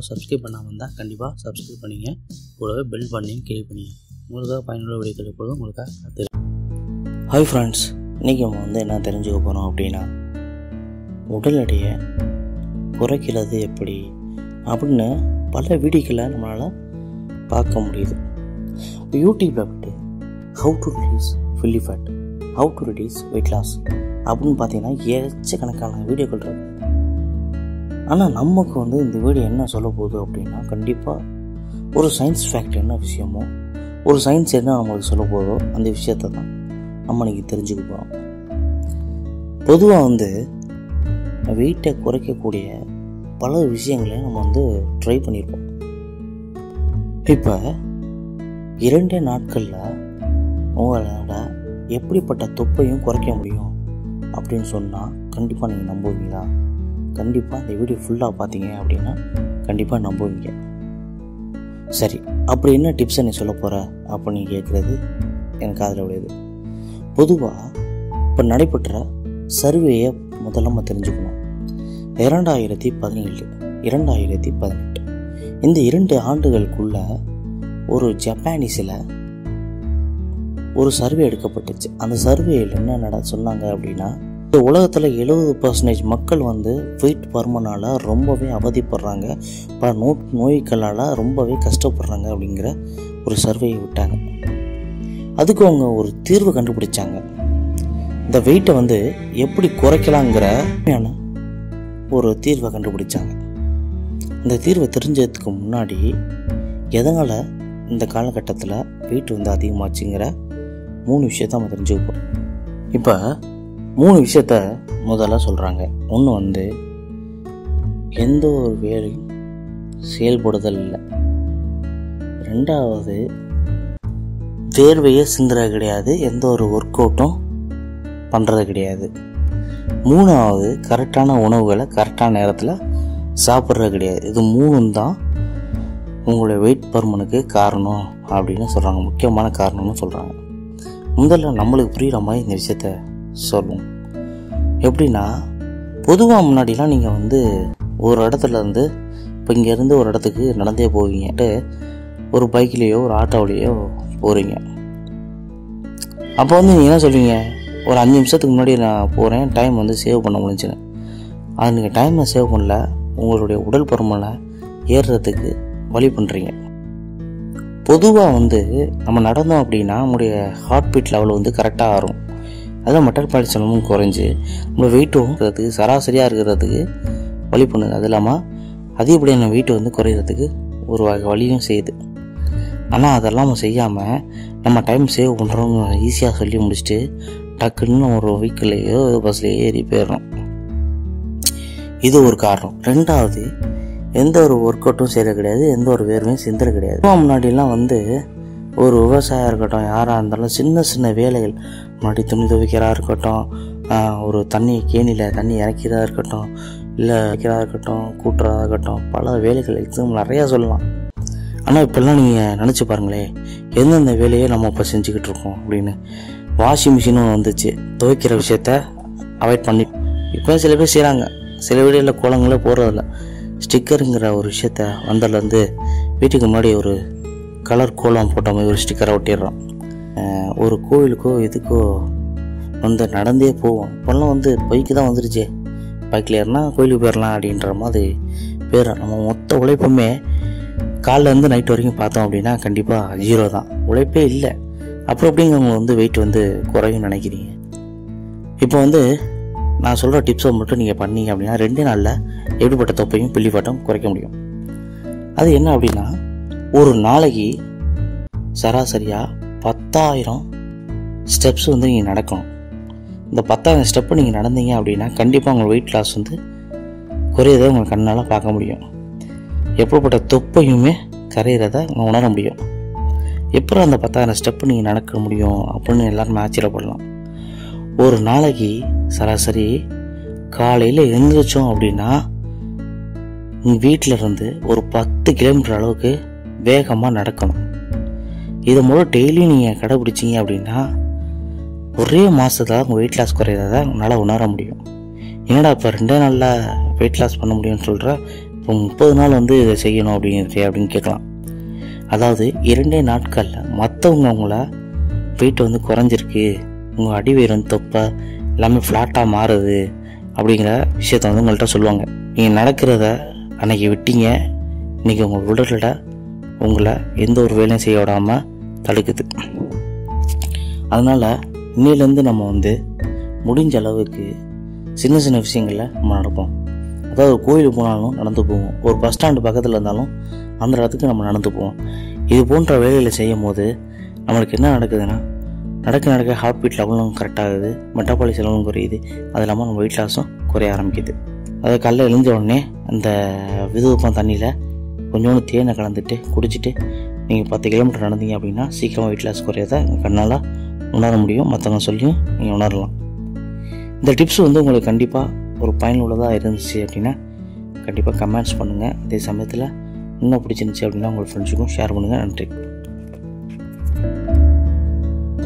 யாரும் சப்ஸ்கிரைப் பண்ணாமல் இருந்தால் கண்டிப்பாக சப்ஸ்கிரைப் பண்ணிங்க. கூடவே பெல் பண்ணி கிளிக் பண்ணிங்க. உங்களுக்காக பயனுள்ள வீடியோக்கள் எப்பொழுதும் உங்களுக்காக தெரியும். ஹாய் ஃப்ரெண்ட்ஸ், இன்றைக்கி நம்ம என்ன தெரிஞ்சுக்க போகிறோம் அப்படின்னா, உடல் எடையை குறைக்கிறது எப்படி அப்படின்னு பல வீடியோக்களை நம்மளால் பார்க்க முடியுது. யூடியூப்பில் போய்ட்டு how to reduce belly fat, how to reduce weight loss அப்படின்னு பார்த்தீங்கன்னா ஏச்சக்கணக்கான வீடியோக்கள் இருக்கு. ஆனால் நமக்கு இந்த வீடியோ என்ன சொல்ல போகுது அப்படின்னா, கண்டிப்பாக ஒரு சயின்ஸ் ஃபேக்ட் என்ன விஷயமோ, ஒரு சயின்ஸ் என்ன நம்மளுக்கு சொல்ல போதோ அந்த விஷயத்தை தான் நம்ம இன்றைக்கி தெரிஞ்சுக்க போகிறோம். பொதுவாக வெயிட்டை குறைக்கக்கூடிய பல விஷயங்களை நம்ம ட்ரை பண்ணியிருப்போம். இப்போ 2 நாட்களில் உங்களால் எப்படிப்பட்ட தொப்பையும் குறைக்க முடியும் அப்படின்னு சொன்னால் கண்டிப்பாக நீங்கள் நம்புவீங்களா? கண்டிப்பாக இந்த வீடியோ ஃபுல்லாக பார்த்தீங்க அப்படின்னா கண்டிப்பாக நம்புவீங்க. சரி, அப்படி என்ன டிப்ஸை நீ சொல்ல போகிற அப்படின்னு கேட்குறது எனக்கு அதில் விடையுது. பொதுவாக இப்போ நடைபெற்ற சர்வேயை முதல்ல நம்ம தெரிஞ்சுக்கணும். 2017, 2018 இந்த 2 ஆண்டுகளுக்குள்ள ஒரு ஜப்பானீஸில் ஒரு சர்வே எடுக்கப்பட்டுச்சு. அந்த சர்வேயில் என்ன சொன்னாங்க அப்படின்னா, இந்த உலகத்தில் 70% மக்கள் வெயிட் பருமனால் ரொம்பவே அவதிப்படுறாங்க, பல நோய்களால் ரொம்பவே கஷ்டப்படுறாங்க அப்படிங்கிற ஒரு சர்வேயை விட்டாங்க. அதுக்கு அவங்க ஒரு தீர்வு கண்டுபிடிச்சாங்க. இந்த வெயிட்டை எப்படி குறைக்கலாங்கிற ஒரு தீர்வை கண்டுபிடிச்சாங்க. இந்த தீர்வை தெரிஞ்சதுக்கு முன்னாடி எதனால் இந்த காலகட்டத்தில் வெயிட் அதிகமாச்சுங்கிற 3 விஷயத்த நம்ம தெரிஞ்சுப்போம். இப்போ 3 விஷயத்த முதல்ல சொல்கிறாங்க. ஒன்று எந்த ஒரு வேலையும் செயல்படுதல் இல்லை. 2வது வேர்வையே சிந்துறது கிடையாது, எந்த ஒரு ஒர்க் அவுட்டும் பண்ணுறது கிடையாது. 3வது கரெக்டான உணவுகளை கரெக்டான நேரத்தில் சாப்பிட்றது கிடையாது. இது 3 தான் உங்களுடைய வெயிட் பருமனுக்கு காரணம் அப்படின்னு சொல்கிறாங்க, முக்கியமான காரணம்னு சொல்கிறாங்க. முதல்ல நம்மளுக்கு புரிகிற மாதிரி இந்த விஷயத்த சொல்லுவோம். எப்படின்னா, பொதுவாக முன்னாடிலாம் நீங்கள் ஒரு இடத்துல இப்போ இங்கேருந்து ஒரு இடத்துக்கு நடந்தே போவீங்க, ஒரு பைக்லேயோ ஒரு ஆட்டோவிலையோ போகிறீங்க. அப்போ நீங்கள் என்ன சொல்வீங்க, ஒரு 5 நிமிஷத்துக்கு முன்னாடி நான் போகிறேன், டைம் சேவ் பண்ண முடிஞ்சுன்னு. அது நீங்கள் டைமை சேவ் பண்ணல, உங்களுடைய உடல் பருமனை ஏறுறதுக்கு வழி பண்ணுறீங்க. பொதுவாக நம்ம நடந்தோம் அப்படின்னா நம்முடைய ஹார்ட் பீட் லெவல் கரெக்டாக ஆகும். அதில் மெட்டபாலிசமும் குறைஞ்சி நம்ம வெயிட்டும் இருக்கிறதுக்கு சராசரியாக இருக்கிறதுக்கு வழி பண்ணுது. அது இல்லாமல் அதிகப்படியான வெயிட்டு குறையிறதுக்கு ஒரு வழியும் செய்யுது. ஆனால் அதெல்லாம் நம்ம செய்யாமல் நம்ம டைம் சேவ் பண்ணுறோங்க ஈஸியாக சொல்லி முடிச்சுட்டு டக்குன்னு ஒரு வெஹிக்கிள்லையோ பஸ்லையோ ஏறி போயிடுறோம். இது ஒரு காரணம். 2வது, எந்த ஒரு ஒர்க் அவுட்டும் செய்கிறது கிடையாது, எந்த ஒரு வேர்வையும் சிந்துறது கிடையாது. முன்னாடிலாம் ஒரு விவசாயம் இருக்கட்டும், யாராக இருந்தாலும் சின்ன சின்ன வேலைகள், முன்னாடி துணி துவைக்கிறதா இருக்கட்டும், ஒரு கேணியில் தண்ணி இறக்கிறதா இருக்கட்டும், இல்லை வைக்கிறதா இருக்கட்டும், கூட்டுறதா இருக்கட்டும், பல வேலைகள் எக்ஸாம்பிள் நிறையா சொல்லலாம். ஆனால் இப்போல்லாம் நீங்கள் நினச்சி பாருங்களேன், எந்தெந்த வேலையை நம்ம இப்போ செஞ்சுக்கிட்டு இருக்கோம் அப்படின்னு. வாஷிங் மிஷினும் வந்துச்சு, துவைக்கிற விஷயத்த அவாய்ட் பண்ணி இப்போ சில பேர் செய்கிறாங்க. சில வீடுகளில் கோலங்களே போடுறதில்ல. ஸ்டிக்கருங்கிற ஒரு விஷயத்த வந்ததுலேருந்து வீட்டுக்கு முன்னாடி ஒரு கலர் கோலம் போட்ட மாதிரி ஒரு ஸ்டிக்கரை ஒட்டிடுறோம். ஒரு கோவிலுக்கோ இதுக்கோ நடந்தே போவோம். இப்போல்லாம் பைக்கு தான் வந்துருச்சு, பைக்கில் ஏறினா கோயிலுக்கு போயிடலாம் அப்படின்ற மாதிரி போயிடும். நம்ம மொத்த உழைப்புமே காலைல நைட் வரைக்கும் பார்த்தோம் அப்படின்னா கண்டிப்பாக 0 தான், உழைப்பே இல்லை. அப்புறம் எப்படிங்க அவங்க வெயிட் குறையும் நினைக்கிறீங்க? இப்போ நான் சொல்கிற டிப்ஸை மட்டும் நீங்கள் பண்ணீங்க அப்படின்னா 2 நாளில் எப்படிப்பட்ட தொப்பையும் பில்லிஃபேட்டும் குறைக்க முடியும். அது என்ன அப்படின்னா, ஒரு நாளைக்கு சராசரியாக 10,000 ஸ்டெப்ஸ் நீங்கள் நடக்கணும். இந்த 10,000 ஸ்டெப்பு நீங்கள் நடந்தீங்க அப்படின்னா கண்டிப்பாக உங்கள் வெயிட் லாஸ் குறையிறதை உங்கள் கண்ணால் பார்க்க முடியும். எப்படிப்பட்ட தொப்பையுமே கரையிறதை உணர முடியும். எப்போ அந்த 10,000 ஸ்டெப்பு நீங்கள் நடக்க முடியும் அப்படின்னு எல்லாருமே ஆச்சரியப்படலாம். ஒரு நாளைக்கு சராசரி காலையில் எழுந்திரிச்சோம் அப்படின்னா உங்கள் வீட்டில் இருந்து ஒரு 10 கிலோமீட்டர் அளவுக்கு வேகமாக நடக்கணும். இதை மூலம் டெய்லி நீங்கள் கடைபிடிச்சிங்க அப்படின்னா ஒரே மாதத்தில் உங்கள் வெயிட் லாஸ் குறையிறத உன்னால் உணர முடியும். என்னடா இப்போ 2 நாளில் வெயிட் லாஸ் பண்ண முடியும்னு சொல்கிற, இப்போ 30 நாள் வந்து இதை செய்யணும் அப்படின்னு கேட்கலாம். அதாவது 2 நாட்களில் மற்றவங்க அவங்கள வெயிட் வந்து குறைஞ்சிருக்கு, உங்கள் அடிவயிறு வந்து தொப்பை எல்லாமே ஃப்ளாட்டாக மாறுது அப்படிங்கிற விஷயத்த வந்து உங்கள்கிட்ட சொல்லுவாங்க. நீங்கள் நடக்கிறத அன்றைக்கி விட்டீங்க, இன்றைக்கி உங்கள் உடலில் உங்களை எந்த ஒரு வேலையும் செய்ய விடாமல் தடுக்குது. அதனால் இன்னிலேருந்து நம்ம வந்து முடிஞ்ச அளவுக்கு சின்ன சின்ன விஷயங்களில் நம்ம நடப்போம். அதாவது ஒரு கோயிலுக்கு போனாலும் நடந்து போவோம், ஒரு பஸ் ஸ்டாண்டு பக்கத்தில் இருந்தாலும் அந்த இடத்துக்கு நம்ம நடந்து போவோம். இது போன்ற வேலைகளை செய்யும் போது நம்மளுக்கு என்ன நடக்குதுன்னா, நடக்க ஹார்ட் பீட் லெவலும் கரெக்டாகுது, மெட்டாபாலிக் லெவலும் குறையுது, அது இல்லாமல் நம்ம வெயிட் லாஸும் குறைய ஆரம்பிக்குது. அதை காலையில் எழுந்த உடனே அந்த வெதுவெப்பம் தண்ணியில் கொஞ்சோண்டு தேனை கலந்துட்டு குடிச்சிட்டு நீங்கள் 10 கிலோமீட்டர் நடந்தீங்க அப்படின்னா சீக்கிரமாக வெயிட் லாஸ் குறையதை கண்ணால் உணர முடியும், மற்றவங்க சொல்லியும் நீங்கள் உணரலாம். இந்த டிப்ஸ் வந்து உங்களுக்கு கண்டிப்பாக ஒரு பயனுள்ளதாக இருந்துச்சு அப்படின்னா கண்டிப்பாக கமெண்ட்ஸ் பண்ணுங்கள். அதே சமயத்தில் இன்னும் பிடிச்சிருந்துச்சி அப்படின்னா உங்கள் ஃப்ரெண்ட்ஸுக்கும் ஷேர் பண்ணுங்கள். நன்றி.